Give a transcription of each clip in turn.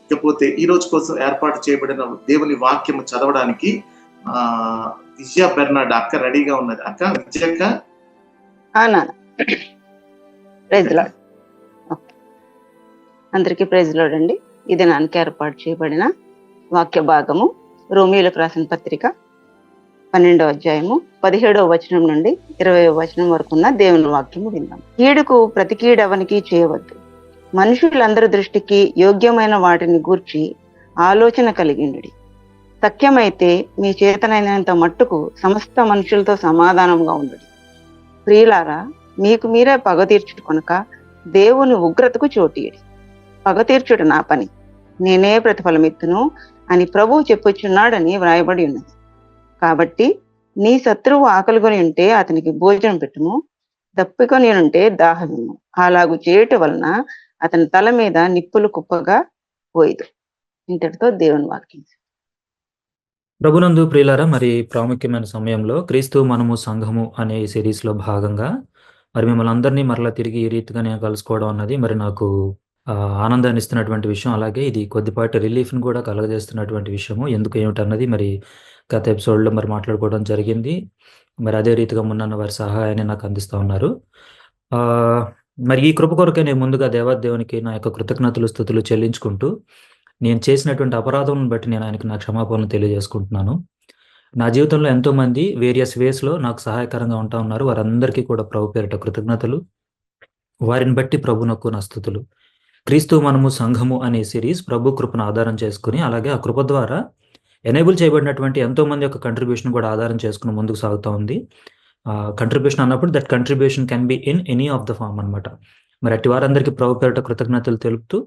ఇకపోతే ఈ రోజు కోసం ఏర్పాటు చేయబడిన దేవుని వాక్యము చదవడానికి విజయ బెర్నాడ్ అక్క రెడీగా ఉన్నది. అక్క విజయక్క. అందరికీ ప్రైజ్ లార్డ్ అండి. ఇది నాన్నకి ఏర్పాటు చేయబడిన వాక్య భాగము రోమీయులకు రాసిన పత్రిక 12వ అధ్యాయము 17వ వచనం నుండి 20వ వచనం వరకు ఉన్న దేవుని వాక్యము విందాం. కీడుకు ప్రతి కీడవనికి చేయవద్దు, మనుషులందరి దృష్టికి యోగ్యమైన వాటిని గూర్చి ఆలోచన కలిగిండి. సత్యమైతే మీ చేతనైనంత మట్టుకు సమస్త మనుషులతో సమాధానంగా ఉండడు. ప్రియులారా, మీకు మీరే పగ తీర్చుకొనక దేవుని ఉగ్రతకు చోటీయడి. పగ తీర్చుట నా పని, నేనే ప్రతిఫలమిత్తును అని ప్రభువు చెప్పుచున్నాడని వ్రాయబడి ఉన్నది. కాబట్టి నీ శత్రువు ఆకలిగొని ఉంటే అతనికి భోజనం పెట్టుము, దప్పికొని ఉంటే దాహము. అలాగూ చేయటం వలన అతని తల మీద నిప్పులు కుప్పగా పోయిదు. ఇంతటితో దేవుని వాక్యం. ప్రభునందు ప్రియులారా, మరి ప్రాముఖ్యమైన సమయంలో క్రీస్తు మనము సంఘము అనే ఈ సిరీస్లో భాగంగా మరి మిమ్మల్ని అందరినీ మరలా తిరిగి ఈ రీతిగా నేను కలుసుకోవడం అన్నది మరి నాకు ఆనందాన్ని ఇస్తున్నటువంటి విషయం. అలాగే ఇది కొద్దిపాటి రిలీఫ్ని కూడా కలగజేస్తున్నటువంటి విషయము. ఎందుకు ఏమిటన్నది మరి గత ఎపిసోడ్లో మరి మాట్లాడుకోవడం జరిగింది. మరి అదే రీతిగా మొన్న వారి సహాయాన్ని నాకు అందిస్తూ ఉన్నారు. మరి ఈ కృప కొరకే నేను ముందుగా దేవాదేవునికి నా యొక్క కృతజ్ఞతలు స్తుతులు చెల్లించుకుంటూ నేను చేసినటువంటి అపరాధం బట్టి నేను ఆయనకి నా క్షమాపణలు తెలియజేసుకుంటున్నాను. నా జీవితంలో ఎంతోమంది వేరియస్ వేస్లో నాకు సహాయకరంగా ఉంటా ఉన్నారు. వారందరికీ కూడా ప్రభు పేరిట కృతజ్ఞతలు. వారిని బట్టి ప్రభునకు నా స్తుతులు. క్రీస్తు మనము సంఘము అనే సిరీస్ ప్రభు కృపను ఆధారం చేసుకుని, అలాగే ఆ కృప ద్వారా ఎనేబుల్ చేయబడినటువంటి ఎంతోమంది యొక్క కంట్రిబ్యూషన్ కూడా ఆధారం చేసుకుని ముందుకు సాగుతూ ఉంది. కంట్రిబ్యూషన్ అన్నప్పుడు that contribution can be in any of the form అనమాట. మరి అట్టి వారందరికీ ప్రభు పేరిట కృతజ్ఞతలు తెలుపుతూ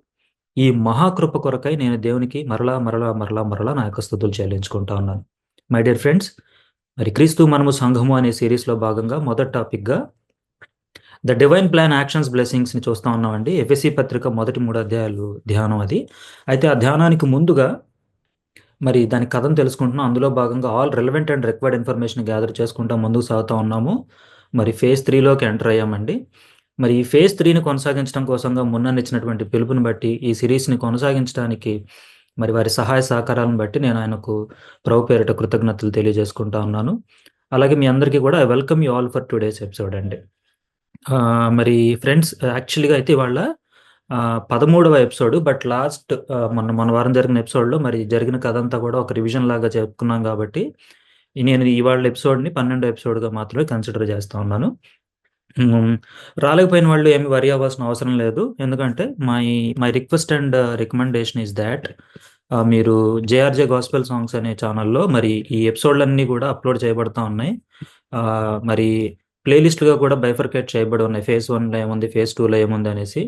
ఈ మహాకృప కొరకై నేను దేవునికి మరలా మరలా మరలా మరలా నా యొక్క స్తుతులు చెల్లించుకుంటా ఉన్నాను. మై డియర్ ఫ్రెండ్స్, మరి క్రీస్తు మనము సంఘము అనే సిరీస్లో భాగంగా మొదటి టాపిక్గా ద డివైన్ ప్లాన్ యాక్షన్స్ బ్లెస్సింగ్స్ని చూస్తూ ఉన్నామండి. ఎఫెసీ పత్రిక మొదటి 3 అధ్యాయాలు ధ్యానం అది. అయితే ఆ ధ్యానానికి ముందుగా మరి దాని కథను తెలుసుకుంటున్నాం. అందులో భాగంగా all relevant and required information gather చేసుకుంటూ ముందుకు సాగుతూ ఉన్నాము. మరి ఫేజ్ 3లోకి ఎంటర్ అయ్యామండి. మరి ఈ ఫేజ్ 3ని కొనసాగించడం కోసంగా మున్ననిచ్చినటువంటి పిలుపుని బట్టి ఈ సిరీస్ని కొనసాగించడానికి మరి వారి సహాయ సహకారాలను బట్టి నేను ఆయనకు ప్రభు పేరిట కృతజ్ఞతలు తెలియజేసుకుంటా ఉన్నాను. అలాగే మీ అందరికీ కూడా I welcome you all for today's episode అండి. మరి ఫ్రెండ్స్, యాక్చువల్గా అయితే ఇవాళ 13వ ఎపిసోడ్. బట్ లాస్ట్ మొన్న వారం జరిగిన ఎపిసోడ్లో మరి జరిగిన కథ అంతా కూడా ఒక రివిజన్ లాగా చెప్పుకున్నాం కాబట్టి నేను ఇవాళ ఎపిసోడ్ని 12వ ఎపిసోడ్గా మాత్రమే కన్సిడర్ చేస్తూ ఉన్నాను. రాలేకపోయిన వాళ్ళు ఏమి వరి అవ్వాల్సిన అవసరం లేదు. ఎందుకంటే my request and recommendation is that మీరు జేఆర్జే గాస్పెల్ సాంగ్స్ అనే ఛానల్లో మరి ఈ ఎపిసోడ్లన్నీ కూడా అప్లోడ్ చేయబడుతూ ఉన్నాయి. మరి ప్లేలిస్ట్గా కూడా బైఫర్కేట్ చేయబడి ఉన్నాయి. ఫేజ్ 1లో ఏముంది, ఫేజ్ 2లో ఏముంది అనేసి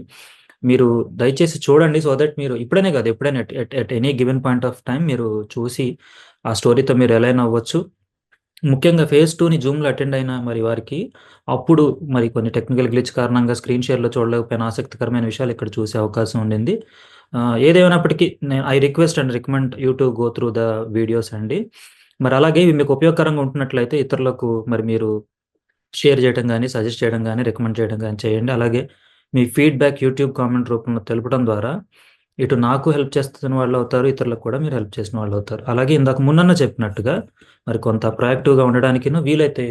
మీరు దయచేసి చూడండి. సో దట్ మీరు ఇప్పుడనే కాదు, ఎప్పుడైనా at any given point of time మీరు చూసి ఆ స్టోరీతో మీరు ఎలైన్ అవ్వచ్చు. ముఖ్యంగా ఫేజ్ 2ని జూమ్లో అటెండ్ అయిన మరి వారికి అప్పుడు మరి కొన్ని టెక్నికల్ గ్లిచ్ కారణంగా స్క్రీన్ షేర్లో చూడలేకపోయిన ఆసక్తికరమైన విషయాలు ఇక్కడ చూసే అవకాశం ఉండింది. ఏదేమైనప్పటికీ I request and recommend you to go through the videos అండి. మరి అలాగే ఇవి మీకు ఉపయోగకరంగా ఉంటున్నట్లయితే ఇతరులకు మరి మీరు షేర్ చేయడం కానీ, సజెస్ట్ చేయడం కానీ, రికమెండ్ చేయడం కానీ చేయండి. అలాగే మీ ఫీడ్బ్యాక్ యూట్యూబ్ కామెంట్ రూపంలో తెలపడం ద్వారా ఇటు నాకు హెల్ప్ చేస్తున్న వాళ్ళు అవుతారు, ఇతరులకు కూడా మీరు హెల్ప్ చేసిన వాళ్ళు అవుతారు. అలాగే ఇందాక మున్న చెప్పినట్టుగా మరి కొంత ప్రొయాక్టివ్గా ఉండడానికి వీలైతే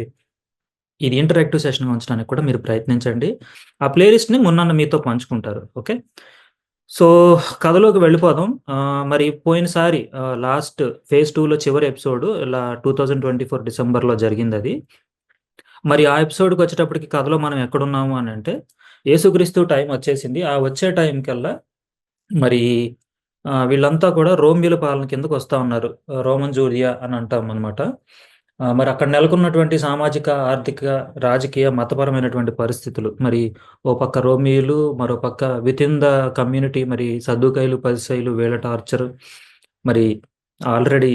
ఇది ఇంటరాక్టివ్ సెషన్గా ఉంచడానికి కూడా మీరు ప్రయత్నించండి. ఆ ప్లేలిస్ట్ని మున్న మీతో పంచుకుంటారు. ఓకే, సో కథలోకి వెళ్ళిపోదాం. మరి పోయినసారి లాస్ట్ ఫేజ్ 2లో చివరి ఎపిసోడ్ ఇలా 2024 డిసెంబర్లో జరిగింది అది. మరి ఆ ఎపిసోడ్కి వచ్చేటప్పటికి కథలో మనం ఎక్కడున్నాము అని అంటే యేసుక్రీస్తు టైం వచ్చేసింది. ఆ వచ్చే టైం కల్లా మరి వీళ్ళంతా కూడా రోమియోల పాలన కిందకు వస్తూ ఉన్నారు. రోమన్ జూలియా అని అంటాం అనమాట. మరి అక్కడ నెలకొన్నటువంటి సామాజిక, ఆర్థిక, రాజకీయ, మతపరమైనటువంటి పరిస్థితులు, మరి ఓ పక్క రోమియోలు, మరో పక్క విత్ ఇన్ ద కమ్యూనిటీ మరి సద్దుకాయలు, పరిసయులు, వీళ్ళ టార్చర్, మరి ఆల్రెడీ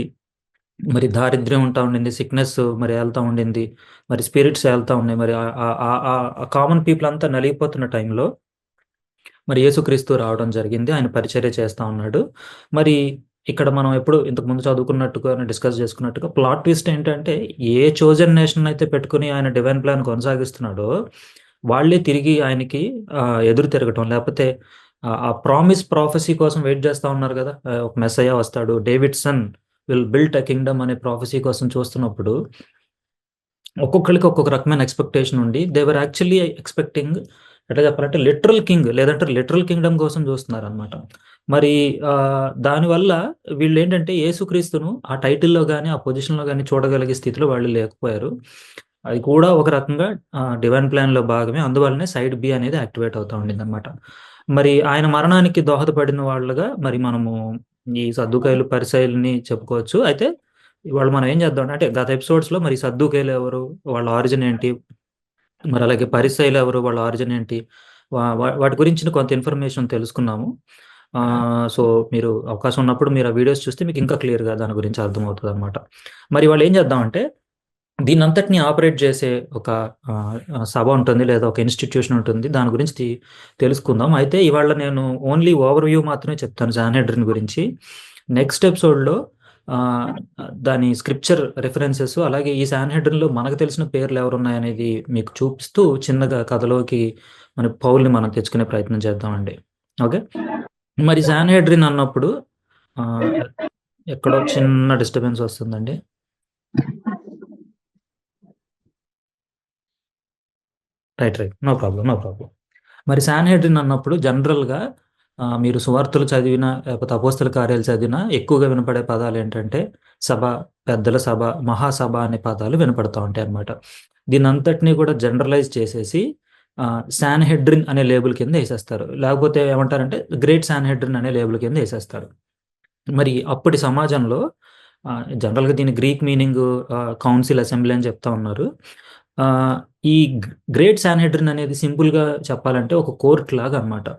మరి దారిద్ర్యం ఉంటా ఉండింది, సిక్నెస్ మరి వెళ్తూ ఉండింది, మరి స్పిరిట్స్ వెళ్తూ ఉన్నాయి. మరి ఆ కామన్ పీపుల్ అంతా నలిగిపోతున్న టైంలో మరి యేసుక్రీస్తు రావడం జరిగింది. ఆయన పరిచర్య చేస్తూ ఉన్నాడు. మరి ఇక్కడ మనం ఎప్పుడు ఇంతకుముందు చదువుకున్నట్టుగా డిస్కస్ చేసుకున్నట్టుగా ప్లాట్ ట్విస్ట్ ఏంటంటే ఏ చోజన్ నేషన్ అయితే పెట్టుకుని ఆయన డివైన్ ప్లాన్ కొనసాగిస్తున్నాడో వాళ్ళే తిరిగి ఆయనకి ఎదురు తిరగటం, లేకపోతే ఆ ప్రామిస్ ప్రాఫెసీ కోసం వెయిట్ చేస్తా ఉన్నారు కదా, ఒక మెస్సయ్య వస్తాడు, David son will build a kingdom అనే ప్రాఫెసీ కోసం చూస్తున్నప్పుడు ఒక్కొక్కరికి ఒక్కొక్క రకమైన ఎక్స్పెక్టేషన్ ఉండి దేవర్ యాక్చువల్లీ ఎక్స్పెక్టింగ్, ఎట్లా చెప్పాలంటే లిటరల్ కింగ్, లేదంటే లిటరల్ కింగ్డమ్ కోసం చూస్తున్నారు అనమాట. మరి దానివల్ల వీళ్ళు ఏంటంటే యేసుక్రీస్తును ఆ టైటిల్లో కానీ ఆ పొజిషన్లో కానీ చూడగలిగే స్థితిలో వాళ్ళు లేకపోయారు. అది కూడా ఒక రకంగా డివైన్ ప్లాన్లో భాగమే, అందువల్లనే సైడ్ బి అనేది యాక్టివేట్ అవుతా ఉండింది అనమాట. మరి ఆయన మరణానికి దోహదపడిన వాళ్ళుగా మరి మనము ఈ సద్దుకాయలు పరిసయల్ని చెప్పుకోవచ్చు. అయితే ఇవాళ మనం ఏం చేద్దాం అంటే గత ఎపిసోడ్స్లో మరి సద్దుకాయలు ఎవరు, వాళ్ళ ఆరిజిన్ ఏంటి, మరి అలాగే పరిసయలు ఎవరు, వాళ్ళ ఆరిజిన్ ఏంటి, వాటి గురించిన కొంత ఇన్ఫర్మేషన్ తెలుసుకున్నాము. సో మీరు అవకాశం ఉన్నప్పుడు మీరు ఆ వీడియోస్ చూస్తే మీకు ఇంకా క్లియర్గా దాని గురించి అర్థమవుతుంది అనమాట. మరి వాళ్ళు ఏం చేద్దామంటే దీని అంతటిని ఆపరేట్ చేసే ఒక సభ ఉంటుంది, లేదా ఒక ఇన్స్టిట్యూషన్ ఉంటుంది, దాని గురించి తెలుసుకుందాం. అయితే ఇవాళ నేను ఓన్లీ ఓవర్ వ్యూ మాత్రమే చెప్తాను సాన్హెడ్రిన్ గురించి. నెక్స్ట్ ఎపిసోడ్లో దాని స్క్రిప్చర్ రెఫరెన్సెస్, అలాగే ఈ సాన్హెడ్రిన్లో మనకు తెలిసిన పేర్లు ఎవరున్నాయనేది మీకు చూపిస్తూ చిన్నగా కథలోకి మన పౌల్ని మనం తెచ్చుకునే ప్రయత్నం చేద్దామండి. ఓకే, మరి సాన్హెడ్రిన్ అన్నప్పుడు ఎక్కడో చిన్న డిస్టర్బెన్స్ వస్తుందండి. Right, no problem. మరి సాన్హెడ్రిన్ అన్నప్పుడు జనరల్గా మీరు సువార్తలు చదివినా లేకపోతే అపోస్తల కార్యాలు చదివినా ఎక్కువగా వినపడే పదాలు ఏంటంటే సభ, పెద్దల సభ, మహాసభ అనే పదాలు వినపడతా ఉంటాయి అన్నమాట. దీని అంతటినీ కూడా జనరలైజ్ చేసేసి సాన్హెడ్రిన్ అనే లేబుల్ కింద వేసేస్తారు, లేకపోతే ఏమంటారంటే గ్రేట్ సాన్హెడ్రిన్ అనే లేబుల్ కింద వేసేస్తారు. మరి అప్పటి సమాజంలో జనరల్గా దీని గ్రీక్ మీనింగ్ కౌన్సిల్, అసెంబ్లీ అని చెప్తా ఉన్నారు. ఈ గ్రేట్ సాన్హెడ్రిన్ అనేది సింపుల్గా చెప్పాలంటే ఒక కోర్ట్ లాగా అనమాట.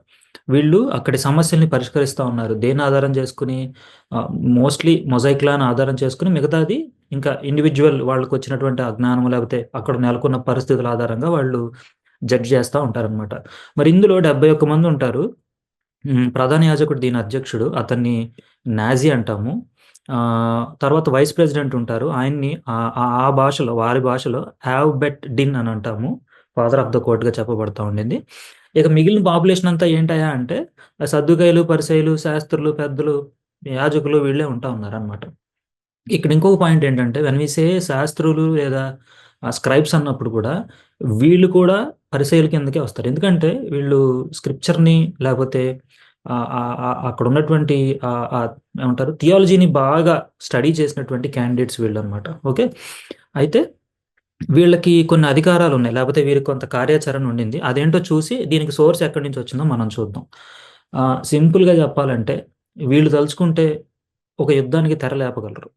వీళ్ళు అక్కడి సమస్యల్ని పరిష్కరిస్తూ ఉన్నారు. దేని ఆధారం చేసుకుని, మోస్ట్లీ మొజాయిక్ లాని ఆధారం చేసుకుని, మిగతాది ఇంకా ఇండివిజువల్ వాళ్ళకు వచ్చినటువంటి అజ్ఞానం లేకపోతే అక్కడ నెలకొన్న పరిస్థితుల ఆధారంగా వాళ్ళు జడ్జ్ చేస్తూ ఉంటారనమాట. మరి ఇందులో 71 మంది ఉంటారు. ప్రధాన యాజకుడు దీని అధ్యక్షుడు, అతన్ని నాజీ అంటాము. తర్వాత వైస్ ప్రెసిడెంట్ ఉంటారు, ఆయన్ని ఆ భాషలో, వారి భాషలో హ్యావ్ బెట్ డిన్ అని అంటాము, ఫాదర్ ఆఫ్ ద కోర్ట్గా చెప్పబడతా ఉండింది. ఇక మిగిలిన పాపులేషన్ అంతా ఏంటయా అంటే సద్దుకాయలు, పరిసయులు, శాస్త్రులు, పెద్దలు, యాజకులు వీళ్ళే ఉంటా ఉన్నారనమాట. ఇక్కడ ఇంకొక పాయింట్ ఏంటంటే వెన్ వి సే శాస్త్రులు లేదా స్క్రైబ్స్ అన్నప్పుడు కూడా వీళ్ళు కూడా పరిసయుల కిందకే వస్తారు. ఎందుకంటే వీళ్ళు స్క్రిప్చర్ని లేకపోతే అక్కడ ఉన్నటువంటి ఏమంటారు థియాలజీని బాగా స్టడీ చేసినటువంటి క్యాండిడేట్స్ వీళ్ళు అనమాట. ఓకే, అయితే వీళ్ళకి కొన్ని అధికారాలు ఉన్నాయి, లేకపోతే వీరికి కొంత కార్యాచరణ ఉండింది. అదేంటో చూసి దీనికి సోర్స్ ఎక్కడి నుంచి వచ్చిందో మనం చూద్దాం. సింపుల్గా చెప్పాలంటే వీళ్ళు తలుచుకుంటే ఒక యుద్ధానికి తెర లేపగలరు,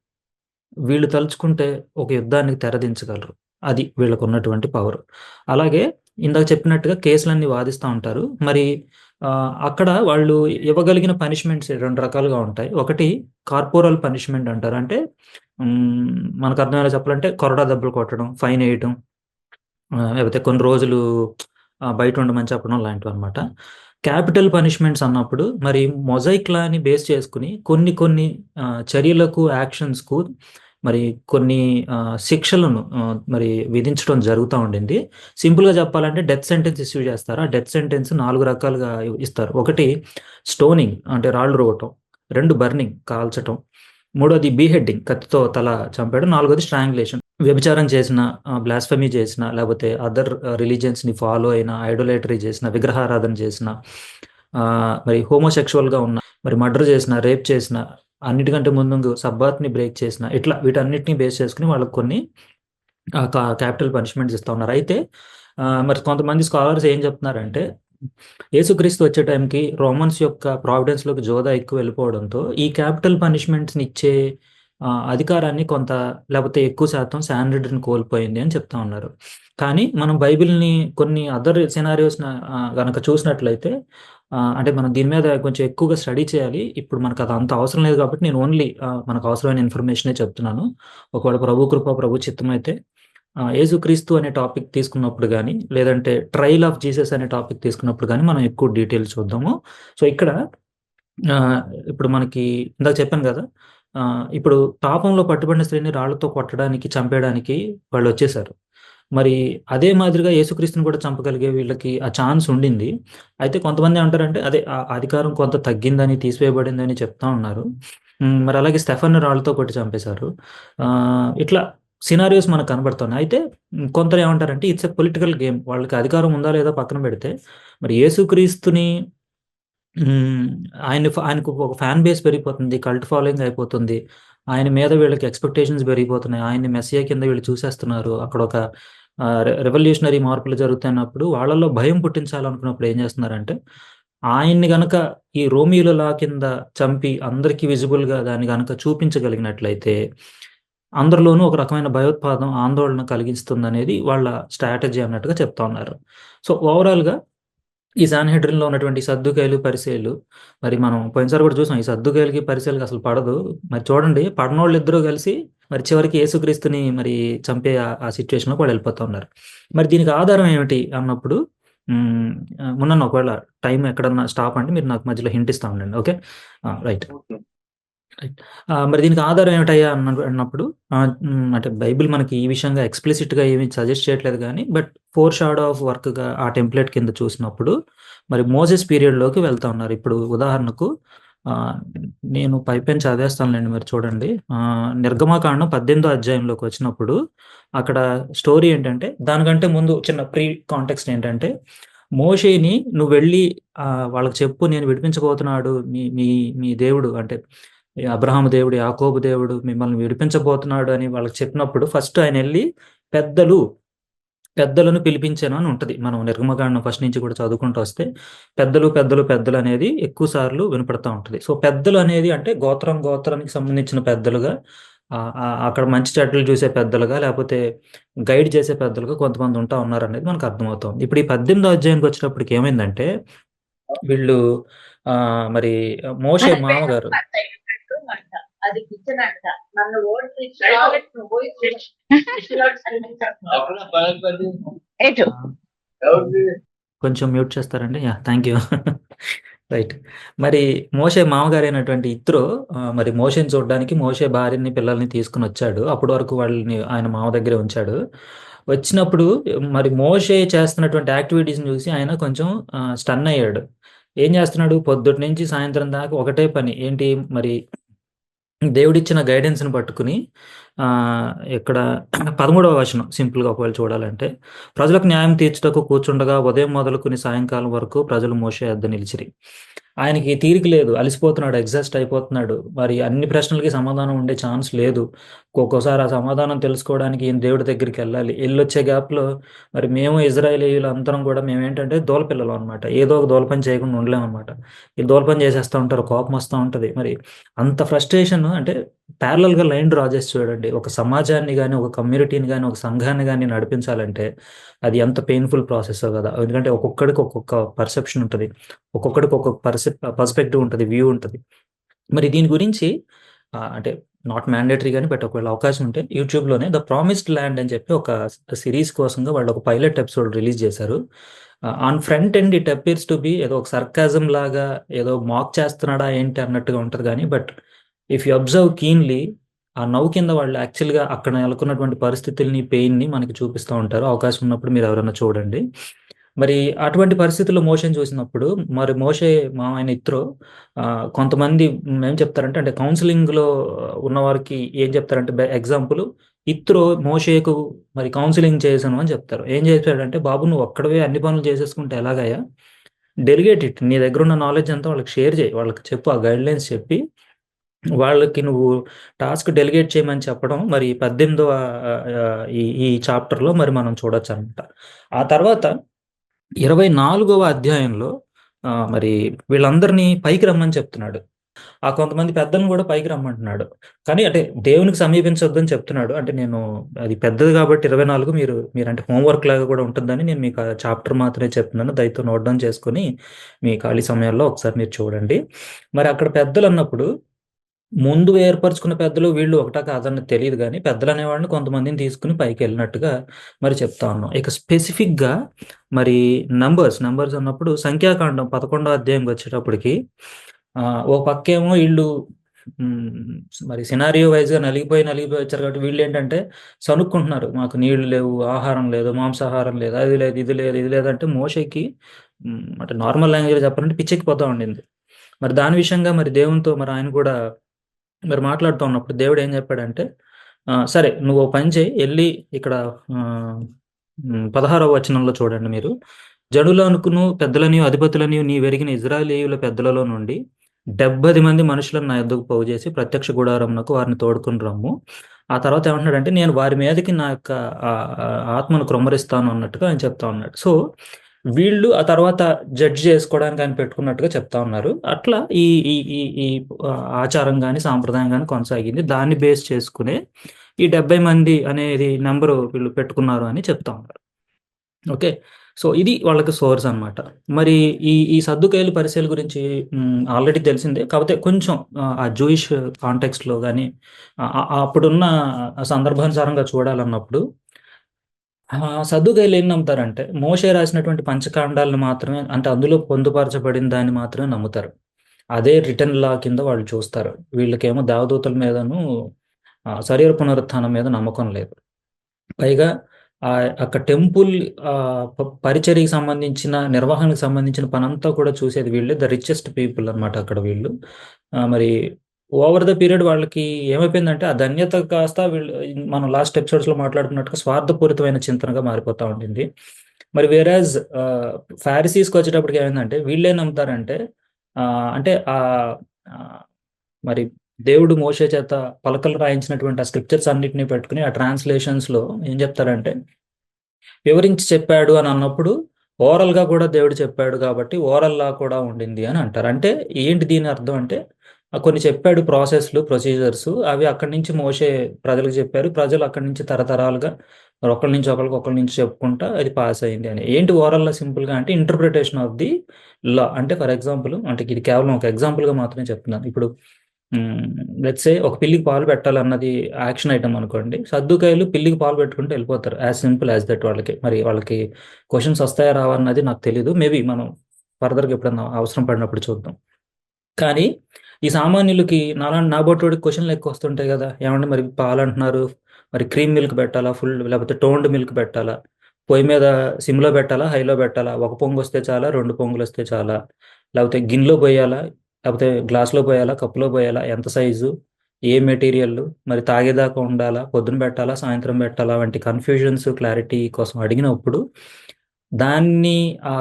వీళ్ళు తలుచుకుంటే ఒక యుద్ధానికి తెరదించగలరు. అది వీళ్ళకు ఉన్నటువంటి పవర్. అలాగే ఇందాక చెప్పినట్టుగా కేసులన్నీ వాదిస్తూ ఉంటారు. మరి అక్కడ వాళ్ళు ఇవ్వగలిగిన పనిష్మెంట్స్ 2 రకాలుగా ఉంటాయి. ఒకటి కార్పోరల్ పనిష్మెంట్ అంటారు, అంటే మనకు అర్థమయ్యేలా చెప్పాలంటే కొరడా దెబ్బలు కొట్టడం, ఫైన్ వేయటం, లేకపోతే కొన్ని రోజులు బయట ఉండమని చెప్పడం లాంటివి అనమాట. క్యాపిటల్ పనిష్మెంట్స్ అన్నప్పుడు మరి మొజాయిక్ లాని బేస్ చేసుకుని కొన్ని చర్యలకు, యాక్షన్స్కు మరి కొన్ని శిక్షలను మరి విధించడం జరుగుతూ ఉండింది. సింపుల్గా చెప్పాలంటే డెత్ సెంటెన్స్ ఇష్యూ చేస్తారు. ఆ డెత్ సెంటెన్స్ 4 రకాలుగా ఇస్తారు. ఒకటి స్టోనింగ్, అంటే రాళ్ళు రువ్వటం. 2 బర్నింగ్, కాల్చటం. 3వది బీహెడ్డింగ్, కత్తితో తల చంపేయడం. 4వది స్ట్రాంగులేషన్, వ్యభిచారం చేసిన, బ్లాస్ఫమీ చేసిన, లేకపోతే అదర్ రిలీజియన్స్ని ఫాలో అయిన, ఐడోలేటరీ చేసిన, విగ్రహారాధన చేసిన, మరి హోమోసెక్షువల్గా ఉన్న, మరి మర్డర్ చేసిన, రేప్ చేసిన, అన్నిటికంటే ముందు సబ్బాత్ని బ్రేక్ చేసిన, ఇట్లా వీటన్నిటిని బేస్ చేసుకుని వాళ్ళకి కొన్ని క్యాపిటల్ పనిష్మెంట్స్ ఇస్తూ ఉన్నారు. అయితే మరి కొంతమంది స్కాలర్స్ ఏం చెప్తున్నారంటే యేసుక్రీస్తు వచ్చే టైంకి రోమన్స్ యొక్క ప్రావిడెన్స్లోకి జోదా ఎక్కువ వెళ్ళిపోవడంతో ఈ క్యాపిటల్ పనిష్మెంట్స్ని ఇచ్చే అధికారాన్ని కొంత, లేకపోతే ఎక్కువ శాతం సాన్హెడ్రిన్ కోల్పోయింది అని చెప్తా ఉన్నారు. కానీ మనం బైబిల్ని కొన్ని అదర్ సినారియోస్ కనుక చూసినట్లయితే అంటే మనం దీని మీద కొంచెం ఎక్కువగా స్టడీ చేయాలి. ఇప్పుడు మనకు అది అంత అవసరం లేదు కాబట్టి నేను ఓన్లీ మనకు అవసరమైన ఇన్ఫర్మేషనే చెప్తున్నాను. ఒకవేళ ప్రభు కృప, ప్రభు చిత్తం అయితే యేసుక్రీస్తు అనే టాపిక్ తీసుకున్నప్పుడు కానీ, లేదంటే ట్రయల్ ఆఫ్ జీసస్ అనే టాపిక్ తీసుకున్నప్పుడు కానీ మనం ఎక్కువ డీటెయిల్స్ చూద్దాము. సో ఇక్కడ ఇప్పుడు మనకి ఇందాక చెప్పాను కదా, ఇప్పుడు పాపంలో పట్టుబడిన స్త్రీని రాళ్లతో కొట్టడానికి, చంపేయడానికి వాళ్ళు వచ్చేసారు. మరి అదే మాదిరిగా యేసుక్రీస్తుని కూడా చంపగలిగే వీళ్ళకి ఆ ఛాన్స్ ఉండింది. అయితే కొంతమంది ఏమంటారంటే అదే అధికారం కొంత తగ్గిందని, తీసివేయబడిందని చెప్తా ఉన్నారు. మరి అలాగే స్టెఫన్‌ని రాళ్ళతో కొట్టి చంపేశారు. ఇట్లా సినారియోస్ మనకు కనబడుతున్నాయి. అయితే కొందరు ఏమంటారంటే ఇట్స్ ఎ పొలిటికల్ గేమ్. వాళ్ళకి అధికారం ఉందా లేదా పక్కన పెడితే, మరి యేసుక్రీస్తుని హ్మ్. ఆయనకు ఒక ఫ్యాన్ బేస్ పెరిగిపోతుంది. కల్ట్ ఫాలోయింగ్ అయిపోతుంది. ఆయన మీద వీళ్ళకి ఎక్స్‌పెక్టేషన్స్ పెరిగిపోతున్నాయి. ఆయన్ని మెస్సియా కింద వీళ్ళు చూసేస్తున్నారు. అక్కడొక రెవల్యూషనరీ మార్పులు జరుగుతున్నప్పుడు వాళ్ళలో భయం పుట్టించాలనుకున్నప్పుడు ఏం చేస్తున్నారంటే, ఆయన్ని గనక ఈ రోమియోల లా కింద చంపి అందరికి విజిబుల్‌గా దాన్ని గనక చూపించగలిగినట్లయితే, అందరిలోనూ ఒక రకమైన భయోత్పాదం, ఆందోళన కలిగిస్తుందనేది వాళ్ళ స్ట్రాటజీ అన్నట్టుగా చెప్తా ఉన్నారు. సో, ఓవరాల్‌గా ఈ సాన్‌హెడ్రిన్‌లో ఉన్నటువంటి సద్దూకయ్యులు, పరిసయ్యులు మరి మనం పోయినసారి కూడా చూసాం. ఈ సద్దూకయ్యులకి, పరిసయ్యులకి అసలు పడదు. మరి చూడండి పడనోళ్ళిద్దరూ కలిసి మరి చివరికి యేసుక్రీస్తుని మరి చంపే ఆ సిట్యుయేషన్‌లోకి వాళ్ళు వెళ్ళిపోతా ఉన్నారు. మరి దీనికి ఆధారం ఏమిటి అన్నప్పుడు హ్మ్. మున్నన్న ఒకవేళ టైం ఎక్కడన్నా స్టాప్ అంటే మీరు నాకు మధ్యలో హింట్ ఇస్తా ఉండండి. ఓకే. రైట్. ఓకే. రైట్. మరి దీనికి ఆధారం ఏమిటయ్యా అన్నప్పుడు అంటే బైబిల్ మనకి ఈ విషయంగా ఎక్స్‌ప్లిసిట్‌గా ఏమి సజెస్ట్ చేయట్లేదు గానీ, బట్ ఫోర్ షాడో ఆఫ్ వర్క్‌గా ఆ టెంప్లేట్ కింద చూసినప్పుడు, మరి మోసెస్ పీరియడ్‌లోకి వెళ్తా ఉన్నారు. ఇప్పుడు ఉదాహరణకు ఆహ్, నేను పైపైన చదివేస్తానులెండి మీరు చూడండి. నిర్గమకాండం 18థ్ అధ్యాయంలోకి వచ్చినప్పుడు, అక్కడ స్టోరీ ఏంటంటే, దానికంటే ముందు చిన్న ప్రీ కాంటెక్స్ట్ ఏంటంటే, మోషేని నువ్వు వెళ్లి వాళ్ళకి చెప్పు నేను విడిపించబోతున్నాడు మీ మీ మీ దేవుడు అంటే ఈ అబ్రహాము దేవుడు, యాకోబు దేవుడు మిమ్మల్ని విడిపించబోతున్నాడు అని వాళ్ళకి చెప్పినప్పుడు ఫస్ట్ ఆయనెళ్లి పెద్దలు, పెద్దలను పిలిపించాను అని ఉంటది. మనం నిర్గమకాండం ఫస్ట్ నుంచి కూడా చదువుకుంటూ వస్తే పెద్దలు, పెద్దలు, పెద్దలు అనేది ఎక్కువ సార్లు వినపడతా ఉంటది. సో, పెద్దలు అనేది అంటే గోత్రానికి సంబంధించిన పెద్దలుగా అక్కడ మంచి చెడ్డలు చూసే పెద్దలుగా లేపోతే గైడ్ చేసే పెద్దలుగా కొంతమంది ఉంటా ఉన్నారనేది మనకు అర్థమవుతోంది. ఇప్పుడు ఈ 18థ్ అధ్యాయానికి వచ్చేటప్పటికి ఏమైందంటే వీళ్ళు మరి మోషే మామగారు అది కిచెన్ అంట నన్ను ఓడి ఎటు కొంచెం మ్యూట్ చేస్తారండి? యాహ్! Thank you. రైట్. మరి మోషే మామగారైనటువంటి యిత్రో మరి మోషేని చూడ్డానికి మోషే భార్యని, పిల్లల్ని తీసుకొనొచ్చాడు. అప్పటి వరకు వాళ్ళని ఆయన మామ దగ్గరే ఉంచాడు. వచ్చినప్పుడు మరి మోషే చేస్తున్నటువంటి యాక్టివిటీస్‌ని చూసి ఆయన కొంచెం స్టన్ అయ్యాడు. ఏం చేస్తున్నాడు? పొద్దుటి నుంచి సాయంత్రం దాకా ఒకటే పని. ఏంటి మరి దేవుడిచ్చిన గైడెన్స్‌ని పట్టుకొని ఇక్కడ 13వ వచనం సింపుల్‌గా ఒకవేళ చూడాలంటే, ప్రజలకు న్యాయం తీర్చుటకు కూర్చుండగా ఉదయం మొదలుకొని సాయంకాలం వరకు ప్రజలు మోషే యొద్ద నిలిచిరి. ఆయనకి తీరిక లేదు. అలిసిపోతున్నాడు. ఎగ్జాస్ట్ అయిపోతున్నాడు. మరి అన్ని ప్రశ్నలకి సమాధానం ఉండే ఛాన్స్ లేదు. ఒక్కోసారి ఆ సమాధానం తెలుసుకోవడానికి ఈయన దేవుడి దగ్గరికెళ్ళాలి. ఎళ్ళొచ్చే గ్యాప్‌లో మరి మేము ఇజ్రాయేలీయులు అందరం కూడా మేమేంటంటే దూల పిల్లలం అనమాట. ఏదో ఒక దూల పని చేయకుండా ఉండలేమనమాట. ఈ దూల పని చేసేస్తా ఉంటారు. కోపం వస్తా ఉంటది. మరి అంత ఫ్రస్ట్రేషన్ అంటే ప్యారలెల్‌గా లైన్ డ్రా చేసి చూడండి. ఒక సమాజాన్ని గాని, ఒక కమ్యూనిటీని గాని, ఒక సంఘాన్ని గాని నడిపించాలంటే అది ఎంత పెయిన్‌ఫుల్ ప్రాసెసో గదా! ఎందుకంటే ఒక్కొక్కడికి ఒక్కొక్క పర్సెప్షన్ ఉంటది. ఒక్కొక్కడికి ఒక్కొక్క పర్స్పెక్టివ్ ఉంటది. వ్యూ ఉంటది. మరి దీని గురించి అంటే నాట్ మ్యాండేటరీ గాని బట్ ఒకవేళ అవకాశం ఉంటే యూట్యూబ్‌లోనే 'ద ప్రామిస్డ్ ల్యాండ్' అని చెప్పి ఒక సీరీస్ కోసంగా వాళ్ళు ఒక పైలట్ ఎపిసోడ్ రిలీజ్ చేశారు. On front end it appears to be ఏదో ఒక సర్కాజం లాగా ఏదో మాక్ చేస్తున్నాడా ఏంటి అన్నట్టుగా ఉంటది గానీ but if you observe keenly ఆ నౌ కింద వాళ్ళు యాక్చువల్‌గా అక్కడ నెలకొన్నటువంటి పరిస్థితుల్ని, పెయిన్‌ని మనకి చూపిస్తా ఉంటారు. అవకాశం ఉన్నప్పుడు మీరు ఎవరైనా చూడండి. మరి అటువంటి పరిస్థితుల్లో మోషేని చూసినప్పుడు మరి మోషే ఆయన యిత్రో కొంతమంది ఏం చెప్తారంటే అంటే కౌన్సెలింగ్‌లో ఉన్నవారికి ఏం చెప్తారంటే ఎగ్జాంపుల్ యిత్రో మోషేకు మరి కౌన్సెలింగ్ చేశాను అని చెప్తారు. ఏం చేశాడంటే, "బాబు నువ్వు ఒక్కడివే అన్ని పనులు చేసేసుకుంటే ఎలాగయ్యా? Delegate it. నీ దగ్గరున్న నాలెడ్జ్ అంతా వాళ్ళకి షేర్ చేయి. వాళ్ళకి చెప్పు. ఆ గైడ్‌లైన్స్ చెప్పి వాళ్ళకి నువ్వు టాస్క్ డెలిగేట్ చేయమని చెప్పడం మరి 18వ ఈ ఈ చాప్టర్‌లో మరి మనం చూడొచ్చనమాట. ఆ తర్వాత 24వ అధ్యాయంలో మరి వీళ్ళందరినీ పైకి రమ్మని చెప్తున్నాడు. కొంతమంది పెద్దలను గూడా పైకి రమ్మంటున్నాడు. కానీ అంటే దేవునికి సమీపించొద్దని చెప్తున్నాడు. అంటే నేను అది పెద్దది కాబట్టి 24 మీరంటే హోంవర్క్ లాగా కూడా ఉంటుందని నేను మీకు ఆ చాప్టర్ మాత్రమే చెప్తున్నాను. దయతో నోట్ డౌన్ చేసుకొని మీ ఖాళీ సమయాల్లో ఒకసారి మీరు చూడండి. మరి అక్కడ పెద్దలన్నప్పుడు ముందు ఏర్పరచుకున్న పెద్దలు వీళ్ళు ఒకటా కాదన్నది తెలీదు గానీ, పెద్దలనేవాళ్ళని కొంతమందిని తీసుకొని పైకెళ్ళినట్టుగా మరి చెప్తా ఉన్నాం. ఇక స్పెసిఫిక్‌గా మరి నంబర్స్ అన్నప్పుడు సంఖ్యాకాండం 11వ అధ్యాయంకొచ్చేటప్పటికి ఓ పక్కేమో ఈళ్ళు మరి సినారియో వైజ్గా నలిగిపోయి వచ్చారు కాబట్టి వీళ్ళు ఏంటంటే సనుక్కుంటున్నారు, మాకు నీళ్లు లేవు, ఆహారం లేదు, మాంసాహారం లేదు, అది లేదు, ఇది లేదు, ఇది లేదంటే మోషేకి అంటే నార్మల్ లాంగ్వేజ్ చెప్పాలంటే పిచ్చెక్కిపోతా ఉండింది. మరి దాని విషయంగా మరి దేవునితో మరి ఆయన కూడా మరి మాట్లాడుతూ ఉన్నప్పుడు దేవుడు ఏం చెప్పాడంటే, సరే నువ్వు ఓ పని చేయి, వెళ్ళి ఇక్కడ 16వ వచనంలో చూడండి మీరు, జనులనుకును పెద్దలని అధిపతులని నీ వెరిగిన ఇజ్రాయేలీయుల పెద్దలలో నుండి 70 మంది మనుషులను నా యొద్దకు పోగు చేసి ప్రత్యక్ష గుడారమునకు వారిని తోడుకుని రమ్ము. ఆ తర్వాత ఏమంటున్నాడంటే నేను వారి మీదకి నా యొక్క ఆత్మను క్రొమ్మరిస్తాను అన్నట్టుగా ఆయన చెప్తా ఉన్నాడు. సో వీళ్ళు ఆ తర్వాత జడ్జ్ చేసుకోవడానికి ఆయన పెట్టుకున్నట్టుగా చెప్తా ఉన్నారు. అట్లా ఈ ఈ ఈ ఈ ఆచారం కానీ సాంప్రదాయం కానీ కొనసాగింది. దాన్ని బేస్ చేసుకునే ఈ 70 మంది అనేది నెంబరు వీళ్ళు పెట్టుకున్నారు అని చెప్తా ఉన్నారు. ఓకే, సో ఇది వాళ్ళకి సోర్స్ అనమాట. మరి ఈ సద్దుకైలు పరిశీల గురించి ఆల్రెడీ తెలిసిందే, కాకపోతే కొంచెం ఆ జూయిష్ కాంటెక్స్ట్లో కానీ అప్పుడున్న సందర్భానుసారంగా చూడాలన్నప్పుడు సద్దుకైలు ఏం నమ్ముతారంటే మోషే రాసినటువంటి పంచకాండాలను మాత్రమే, అంటే అందులో పొందుపరచబడిన దాన్ని మాత్రమే నమ్ముతారు. అదే రిటర్న్ లా కింద వాళ్ళు చూస్తారు. వీళ్ళకేమో దేవదూతల మీదను శరీర పునరుత్థానం మీద నమ్మకం లేదు. పైగా అక్కడ టెంపుల్ పరిచర్యకి సంబంధించిన నిర్వహణకు సంబంధించిన పనంతా కూడా చూసేది వీళ్ళే, ద రిచెస్ట్ పీపుల్ అనమాట అక్కడ వీళ్ళు. మరి ఓవర్ ద పీరియడ్ వాళ్ళకి ఏమైపోయిందంటే ఆ ధన్యత కాస్త వీళ్ళు మనం లాస్ట్ ఎపిసోడ్స్లో మాట్లాడుకున్నట్టుగా స్వార్థపూరితమైన చింతనగా మారిపోతూ ఉంటుంది. మరి వేరాజ్ ఫారిసీస్కి వచ్చేటప్పటికి ఏమైందంటే వీళ్ళే నమ్ముతారంటే అంటే మరి దేవుడు మోషే చేత పలకలు రాయించినటువంటి ఆ స్క్రిప్చర్స్ అన్నిటిని పెట్టుకుని ఆ ట్రాన్స్లేషన్స్లో ఏం చెప్తారంటే వివరించి చెప్పాడు అని అన్నప్పుడు ఓరల్గా కూడా దేవుడు చెప్పాడు కాబట్టి ఓరల్ లా కూడా ఉండింది అని అంటారు. అంటే ఏంటి దీని అర్థం అంటే కొన్ని చెప్పాడు ప్రాసెస్లు, ప్రొసీజర్స్, అవి అక్కడి నుంచి మోషే ప్రజలకు చెప్పారు, ప్రజలు అక్కడి నుంచి తరతరాలుగా ఒకరి నుంచి ఒకరి నుంచి చెప్పుకుంటా అది పాస్ అయింది అని. ఏంటి ఓరల్లా సింపుల్గా అంటే ఇంటర్ప్రిటేషన్ ఆఫ్ ది లా. అంటే ఫర్ ఎగ్జాంపుల్, అంటే ఇది కేవలం ఒక ఎగ్జాంపుల్గా మాత్రమే చెప్తున్నాను. ఇప్పుడు లెట్స్ సే ఒక పిల్లికి పాలు పెట్టాలన్నది యాక్షన్ ఐటమ్ అనుకోండి, సద్దుకాయలు పిల్లికి పాలు పెట్టుకుంటూ వెళ్ళిపోతారు, యాజ్ సింపుల్ యాజ్ దట్. వాళ్ళకి క్వశ్చన్స్ వస్తాయా రావా అన్నది నాకు తెలియదు, మేబీ మనం ఫర్దర్గా ఎప్పుడన్నా అవసరం పడినప్పుడు చూద్దాం. కానీ ఈ సామాన్యులకి నా బొట్టోడికి క్వశ్చన్లు ఎక్కువ వస్తుంటాయి కదా, ఏమంటే మరి పాలు అంటున్నారు, మరి క్రీమ్ మిల్క్ పెట్టాలా, ఫుల్ లేకపోతే టోన్డ్ మిల్క్ పెట్టాలా, పొయ్యి మీద సిమ్లో పెట్టాలా, హైలో పెట్టాలా, ఒక పొంగు వస్తే చాలా, 2 పొంగులు వస్తే చాలా, లేకపోతే గిన్నెలో పోయాలా, లేకపోతే గ్లాస్లో పోయాలా, కప్పులో పోయాలా, ఎంత సైజు, ఏ మెటీరియల్, మరి తాగేదాకా ఉండాలా, పొద్దున పెట్టాలా, సాయంత్రం పెట్టాలా వంటి కన్ఫ్యూజన్స్ క్లారిటీ కోసం అడిగినప్పుడు దాన్ని ఆ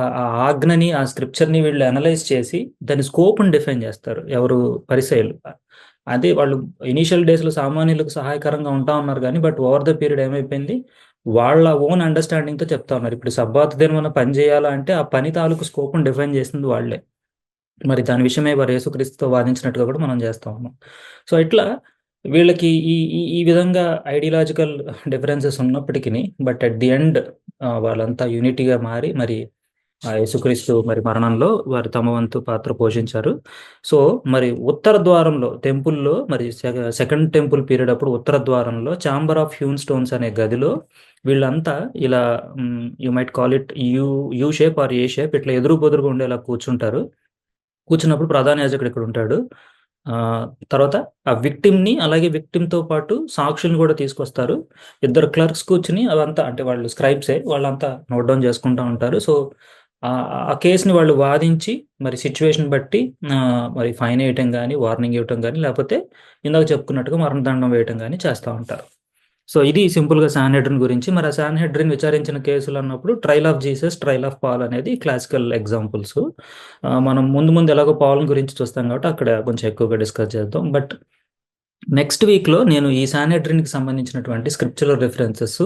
ఆజ్ఞని, ఆ స్క్రిప్చర్ని వీళ్ళు అనలైజ్ చేసి దాని స్కోప్ని డిఫైన్ చేస్తారు ఎవరు, పరిసయ్యులు. అదే వాళ్ళు ఇనీషియల్ డేస్లో సామాన్యులకు సహాయకరంగా ఉంటా ఉన్నారు కానీ బట్ ఓవర్ ద పీరియడ్ ఏమైపోయింది, వాళ్ళ ఓన్ అండర్స్టాండింగ్తో చెప్తా ఉన్నారు. ఇప్పుడు సబ్బాత్ దినం పని చేయాలా అంటే ఆ పని తాలూకు స్కోప్ని డిఫైన్ చేసింది వాళ్ళే. మరి దాని విషయమే వారు యేసుక్రీస్తుతో వాదించినట్టుగా కూడా మనం చేస్తా ఉన్నాం. సో ఇట్లా వీళ్ళకి ఈ విధంగా ఐడియాలజికల్ డిఫరెన్సెస్ ఉన్నప్పటికీ బట్ అట్ ది ఎండ్ వాళ్ళంతా యూనిటీగా మారి మరి యేసుక్రీస్తు మరి మరణంలో వారు తమ వంతు పాత్ర పోషించారు. సో మరి ఉత్తర ద్వారంలో టెంపుల్లో, మరి సెకండ్ టెంపుల్ పీరియడ్ అప్పుడు ఉత్తర ద్వారంలో ఛాంబర్ ఆఫ్ హ్యూన్ స్టోన్స్ అనే గదిలో వీళ్ళంతా ఇలా you might call it U shape or A shape, ఇట్లా ఎదురు బొదురుగా ఉండేలా కూర్చుంటారు. కూర్చున్నప్పుడు ప్రధాన యాజకుడు ఇక్కడ ఉంటాడు. తర్వాత ఆ విక్టిమ్ని అలాగే విక్టిమ్తో పాటు సాక్షుల్ని కూడా తీసుకొస్తారు. 2 క్లర్క్స్ కూర్చుని అవంతా, అంటే వాళ్ళు స్క్రైబ్సే, వాళ్ళంతా నోట్ డౌన్ చేసుకుంటూ ఉంటారు. సో ఆ కేసుని వాళ్ళు వాదించి మరి సిచ్యువేషన్ బట్టి మరి ఫైన్ వేయటం కానీ, వార్నింగ్ ఇవ్వటం కానీ, లేకపోతే ఇందాక చెప్పుకున్నట్టుగా మరణదండం వేయటం కానీ చేస్తూ ఉంటారు. సో ఇది సింపుల్గా శాన్హెడ్రిన్ గురించి. మరి ఆ శాన్హెడ్రిన్ విచారించిన కేసులు అన్నప్పుడు trial of Jesus, trial of Paul అనేది క్లాసికల్ ఎగ్జాంపుల్స్. మనం ముందు ఎలాగో పాల్ గురించి చూస్తాం కాబట్టి అక్కడ కొంచెం ఎక్కువగా డిస్కస్ చేద్దాం. బట్ నెక్స్ట్ వీక్లో నేను ఈ శాన్హెడ్రిన్కి సంబంధించినటువంటి స్క్రిప్చురల్ రిఫరెన్సెస్,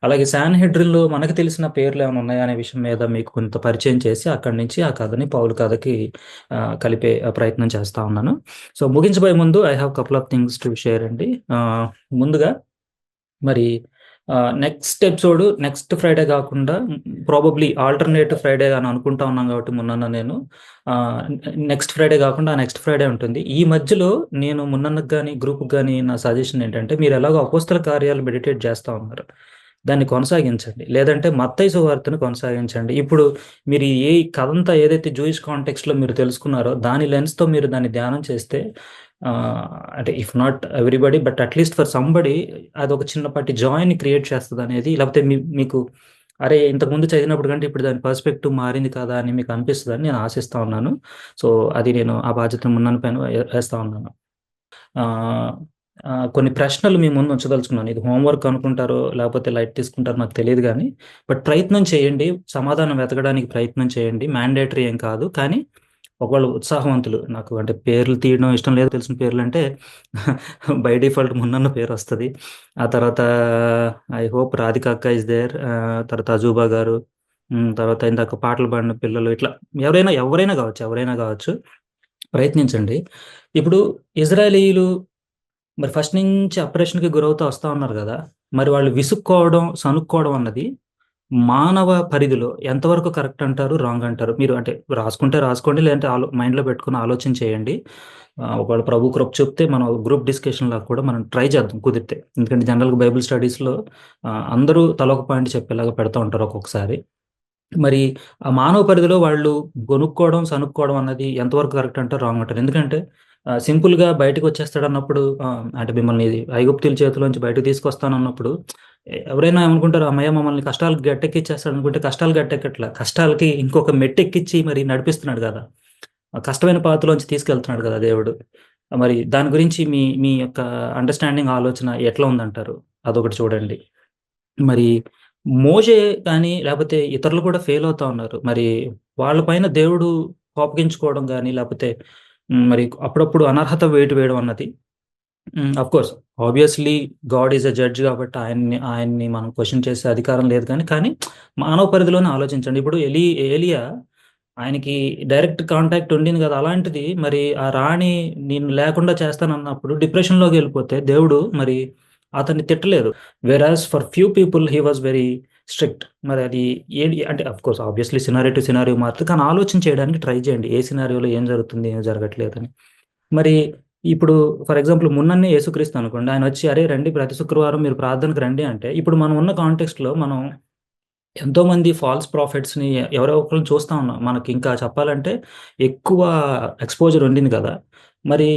అలాగే శాన్హెడ్రిన్లో మనకు తెలిసిన పేర్లు ఏమైనా ఉన్నాయా అనే విషయం మీద మీకు కొంత పరిచయం చేసి అక్కడి నుంచి ఆ కథని పౌలు కథకి కలిపే ప్రయత్నం చేస్తూ ఉన్నాను. సో ముగించబోయే ముందు I have couple of things to share అండి. ముందుగా మరి నెక్స్ట్ ఎపిసోడ్ నెక్స్ట్ ఫ్రైడే కాకుండా ప్రాబబ్లీ ఆల్టర్నేటివ్ ఫ్రైడే అని అనుకుంటా ఉన్నాం కాబట్టి మొన్న నేను నెక్స్ట్ ఫ్రైడే కాకుండా నెక్స్ట్ ఫ్రైడే ఉంటుంది. ఈ మధ్యలో నేను మొన్నకు కానీ గ్రూప్కి కానీ నా సజెషన్ ఏంటంటే, మీరు ఎలాగో అపోస్తల కార్యాలు మెడిటేట్ చేస్తూ ఉన్నారు, దాన్ని కొనసాగించండి, లేదంటే మత్తయి సువార్తను కొనసాగించండి. ఇప్పుడు మీరు కథంతా ఏదైతే జూయిష్ కాంటెక్స్ట్లో మీరు తెలుసుకున్నారో దాని లెన్స్తో మీరు దాన్ని ధ్యానం చేస్తే అంటే if not everybody but at least for somebody అదొక చిన్నపాటి జాయ్ని క్రియేట్ చేస్తుంది అనేది, లేకపోతే మీకు అరే ఇంతకుముందు చదివినప్పుడు కంటే ఇప్పుడు దాని పర్స్పెక్టివ్ మారింది కదా అని మీకు అనిపిస్తుందని నేను ఆశిస్తా ఉన్నాను. సో అది నేను ఆ బాధ్యతను మున్నాను పైన వేస్తా ఉన్నాను. కొన్ని ప్రశ్నలు మీ ముందు ఉంచదలుచుకున్నాను. ఇది హోంవర్క్ అనుకుంటారో లేకపోతే లైట్ తీసుకుంటారో నాకు తెలియదు కానీ, బట్ ప్రయత్నం చేయండి, సమాధానం వెతకడానికి ప్రయత్నం చేయండి. మ్యాండేటరీ ఏం కాదు, కానీ ఒకవేళ ఉత్సాహవంతులు, నాకు అంటే పేర్లు తీయడం ఇష్టం లేదు, తెలిసిన పేర్లు అంటే బై డిఫాల్ట్ మున్నన్న పేరు వస్తుంది. ఆ తర్వాత ఐ హోప్ రాధిక అక్క ఇస్ దేర్, తర్వాత అజూబా గారు, తర్వాత ఇందాక పాటలు పాడిన పిల్లలు, ఇట్లా ఎవరైనా కావచ్చు, ప్రయత్నించండి. ఇప్పుడు ఇజ్రాయేలీలు మరి ఫస్ట్ నుంచి అప్రెషన్కి గురవుతూ వస్తూ ఉన్నారు కదా, మరి వాళ్ళు విసుక్కోవడం సనుక్కోవడం అన్నది మానవ పరిధిలో ఎంతవరకు కరెక్ట్ అంటారు, రాంగ్ అంటారు? మీరు అంటే రాసుకోండి, లేదంటే మైండ్లో పెట్టుకుని ఆలోచన చేయండి. ఒకవేళ ప్రభు కృప చెప్తే మనం గ్రూప్ డిస్కషన్ లాగా కూడా మనం ట్రై చేద్దాం కుదిరితే. ఎందుకంటే జనరల్గా బైబిల్ స్టడీస్లో అందరూ తలొక పాయింట్ చెప్పేలాగా పెడతా ఉంటారు ఒక్కొక్కసారి. మరి ఆ మానవ పరిధిలో వాళ్ళు కొనుక్కోవడం సనుక్కోవడం అన్నది ఎంతవరకు కరెక్ట్ అంటారు, రాంగ్ అంటారు? ఎందుకంటే సింపుల్గా బయటకు వచ్చేస్తాడు అన్నప్పుడు, అంటే మిమ్మల్ని ఐగుప్తుల చేతిలోంచి బయటకు తీసుకొస్తాను అన్నప్పుడు ఎవరైనా ఏమనుకుంటారు, అమ్మయ్య మమ్మల్ని కష్టాలు గట్టెక్కిచ్చేస్తాడు అనుకుంటే, కష్టాలు గట్టెక్కట్లా, కష్టాలకి ఇంకొక మెట్టెక్కిచ్చి మరి నడిపిస్తున్నాడు కదా, కష్టమైన పాతలోంచి తీసుకెళ్తున్నాడు కదా దేవుడు. మరి దాని గురించి మీ యొక్క అండర్స్టాండింగ్, ఆలోచన ఎట్లా ఉందంటారు? అదొకటి చూడండి. మరి మోషే కానీ లేకపోతే ఇతరులు కూడా ఫెయిల్ అవుతా ఉన్నారు. మరి వాళ్ళ పైన దేవుడు కోపగించుకోవడం కానీ, లేకపోతే మరి అప్పుడప్పుడు అనర్హత వేటు వేయడం అన్నది, course obviously God is a judge కాబట్టి ఆయన్ని మనం క్వశ్చన్ చేసే అధికారం లేదు, కానీ మానవ పరిధిలోనే ఆలోచించండి. ఇప్పుడు ఏలియా, ఆయనకి డైరెక్ట్ కాంటాక్ట్ ఉండింది కదా, అలాంటిది మరి ఆ రాణి నేను లేకుండా చేస్తానన్నప్పుడు డిప్రెషన్లోకి వెళ్ళిపోతే దేవుడు మరి అతన్ని తిట్టలేదు. వెరాజ్ for few people he was very strict. మరి అది ఏంటి అంటే, course obviously scenario to scenario మారుతుంది, కానీ ఆలోచన చేయడానికి ట్రై చేయండి, ఏ సినారియోలో ఏం జరుగుతుంది, ఏం జరగట్లేదని. మరి ఇప్పుడు ఫర్ ఎగ్జాంపుల్ మొన్ననే యేసుక్రీస్తు అనుకోండి, ఆయన వచ్చి అరే రండి ప్రతి శుక్రవారం మీరు ప్రార్థనకు రండి అంటే, ఇప్పుడు మనం ఉన్న కాంటెక్స్ట్లో మనం ఎంతోమంది ఫాల్స్ ప్రాఫిట్స్ని ఎవరో ఒకరిని చూస్తూ ఉన్నాం. మనకి ఇంకా చెప్పాలంటే ఎక్కువ ఎక్స్పోజర్ ఉండింది కదా. మరి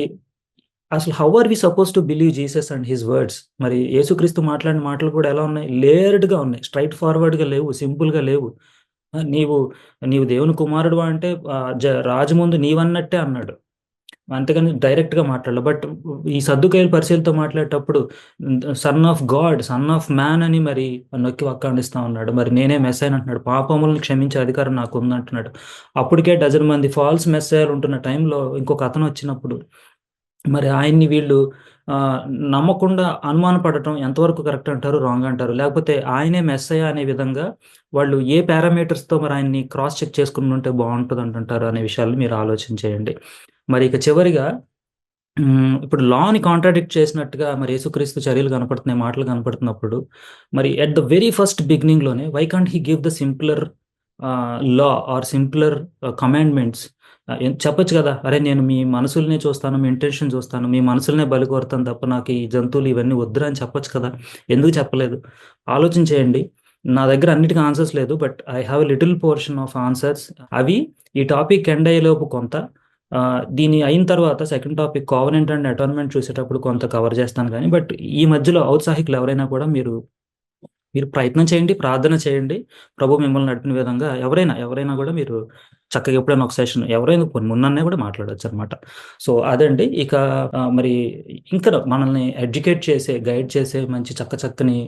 అసలు how are we suppose to believe Jesus and his words? మరి యేసుక్రీస్తు మాట్లాడిన మాటలు కూడా ఎలా ఉన్నాయి? లేయర్డ్గా ఉన్నాయి, స్ట్రైట్ ఫార్వర్డ్గా లేవు, సింపుల్గా లేవు. నీవు దేవుని కుమారుడు అంటే రాజు ముందు నీవన్నట్టే అన్నాడు, అంతేగాని డైరెక్ట్గా మాట్లాడలే. బట్ ఈ సద్దుకైల పరిశీలతో మాట్లాడేటప్పుడు son of God, son of man అని మరి నొక్కి వక్కాండిస్తా ఉన్నాడు. మరి నేనే మెస్సైన్ అంటున్నాడు, పాపములను క్షమించే అధికారం నాకు ఉందంటున్నాడు. అప్పటికే డజన్ మంది ఫాల్స్ మెస్సైలు ఉంటున్న టైంలో ఇంకొక అతను వచ్చినప్పుడు మరి ఆయన్ని వీళ్ళు నమ్మకుండా అనుమానపడటం ఎంతవరకు కరెక్ట్ అంటారు, రాంగ్ అంటారు? లేకపోతే ఆయనే మెస్సయ్య అనే విధంగా వాళ్ళు ఏ పారామీటర్స్తో మరి ఆయన్ని క్రాస్ చెక్ చేసుకుని ఉంటే బాగుంటుంది అంటుంటారు అనే విషయాలు మీరు ఆలోచన చేయండి. మరి ఇక చివరిగా ఇప్పుడు లాని కాంట్రాడిక్ట్ చేసినట్టుగా మరి యేసుక్రీస్తు చర్యలు కనపడుతున్నాయి, మాటలు కనపడుతున్నప్పుడు మరి ఎట్ ద వెరీ ఫస్ట్ బిగినింగ్లోనే why can't he give the simpler law or simpler commandments? చెప్పొచ్చు కదా, అరే నేను మీ మనసులనే చూస్తాను, మీ ఇంటెన్షన్ చూస్తాను, మీ మనసులనే బలి కోరుతాను తప్ప నాకు ఈ జంతువులు ఇవన్నీ వద్దురా అని చెప్పొచ్చు కదా, ఎందుకు చెప్పలేదు? ఆలోచన చేయండి. నా దగ్గర అన్నిటికీ ఆన్సర్స్ లేదు, but I have a little portion of answers. అవి ఈ టాపిక్ ఎండ్ అయ్యేలోపు కొంత, దీని అయిన తర్వాత సెకండ్ టాపిక్ కోవెనెంట్ అండ్ అటార్న్మెంట్ చూసేటప్పుడు కొంత కవర్ చేస్తాను. కానీ బట్ ఈ మధ్యలో ఔత్సాహికులు ఎవరైనా కూడా మీరు ప్రయత్నం చేయండి, ప్రార్థన చేయండి, ప్రభు మిమ్మల్ని నడిపిన విధంగా. ఎవరైనా కూడా మీరు చక్కగా ఎప్పుడైనా ఒక సెషన్ ఎవరైనా మొన్ననే కూడా మాట్లాడవచ్చు అనమాట. సో అదండి. ఇక మరి ఇంకా మనల్ని ఎడ్యుకేట్ చేసే, గైడ్ చేసే మంచి చక్కని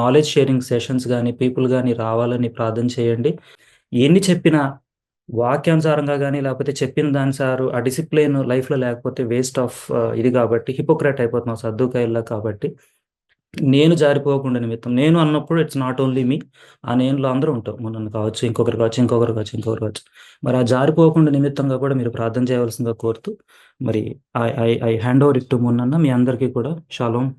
నాలెడ్జ్ షేరింగ్ సెషన్స్ కానీ పీపుల్ కానీ రావాలని ప్రార్థన చేయండి. ఎన్ని చెప్పినా వాక్యానుసారంగా కానీ లేకపోతే చెప్పిన దాని సారు ఆ డిసిప్లిన్ లైఫ్లో లేకపోతే వేస్ట్ ఆఫ్ ఇది కాబట్టి హిపోక్రేట్ అయిపోతున్నాం సద్దుకాయల్లా. కాబట్టి నేను జారిపోకుండా నిమిత్తం, నేను అన్నప్పుడు ఇట్స్ నాట్ ఓన్లీ మీ, ఆ నేనులో అందరూ ఉంటాం, నన్ను కావచ్చు, ఇంకొకరు కావచ్చు. మరి ఆ జారిపోకుండా నిమిత్తంగా కూడా మీరు ప్రార్థన చేయవలసిందిగా కోరుతూ మరి I hand over it to Munnanna. మీ అందరికీ కూడా షాలోమ్.